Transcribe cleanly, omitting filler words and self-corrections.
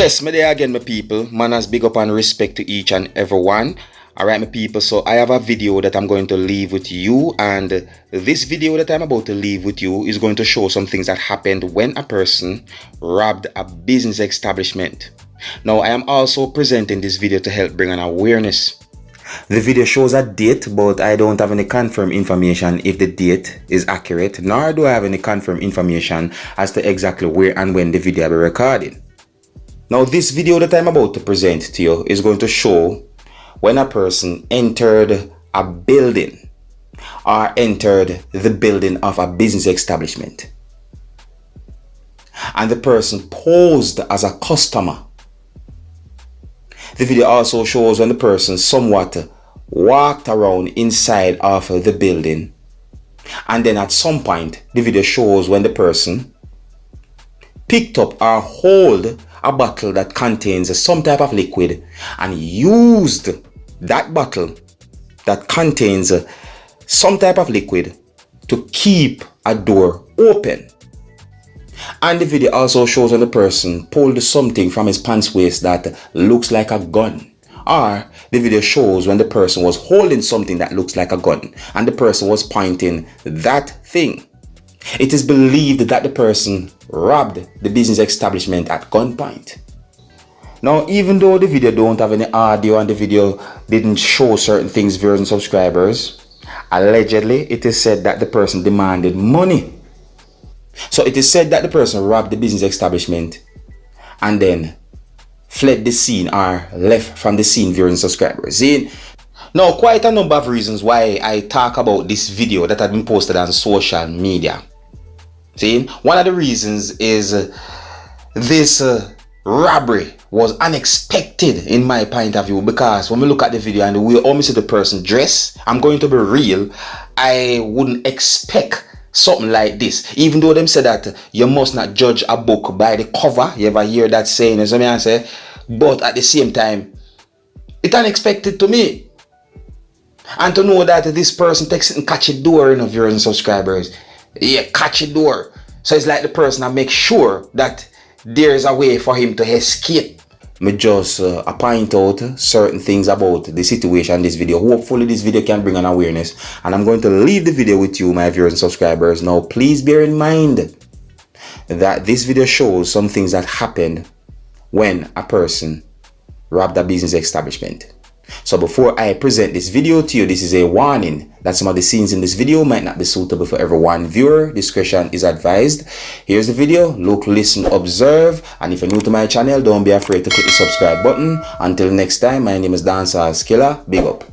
Yes, me there again, my people. Manners, big up and respect to each and everyone. Alright, my people, so I have a video that I'm going to leave with you, and this video that I'm about to leave with you is going to show some things that happened when a person robbed a business establishment. Now, I am also presenting this video to help bring an awareness. The video shows a date, but I don't have any confirmed information if the date is accurate, nor do I have any confirmed information as to exactly where and when the video will be recorded. Now, this video that I'm about to present to you is going to show when a person entered a building or entered the building of a business establishment, and the person posed as a customer. The video also shows when the person somewhat walked around inside of the building, and then at some point the video shows when the person picked up or hold a bottle that contains some type of liquid and used that bottle that contains some type of liquid to keep a door open. And the video also shows when the person pulled something from his pants waist that looks like a gun. Or the video shows when the person was holding something that looks like a gun and the person was pointing that thing. It is believed that the person robbed the business establishment at gunpoint. Now, even though the video don't have any audio and the video didn't show certain things, viewers and subscribers, allegedly it is said that the person demanded money. So it is said that the person robbed the business establishment and then fled the scene or left from the scene, viewers and subscribers. See? Now, quite a number of reasons why I talk about this video that had been posted on social media. See, one of the reasons is this robbery was unexpected in my point of view, because when we look at the video and the way I see the person dress, I'm going to be real, I wouldn't expect something like this. Even though them say that you must not judge a book by the cover, you ever hear that saying, as I say, but at the same time, it's unexpected to me. And to know that this person takes it and catch a door, viewers and subscribers. Yeah, catch a door. So it's like the person that makes sure that there is a way for him to escape. Me just point out certain things about the situation in this video. Hopefully this video can bring an awareness. And I'm going to leave the video with you, my viewers and subscribers. Now, please bear in mind that this video shows some things that happened when a person robbed a business establishment. So before I present this video to you, this is a warning that some of the scenes in this video might not be suitable for everyone. Viewer discretion is advised. Here's the video. Look, listen, observe. And if you're new to my channel, don't be afraid to click the subscribe button. Until next time, my name is Dancehall Skilla. Big up.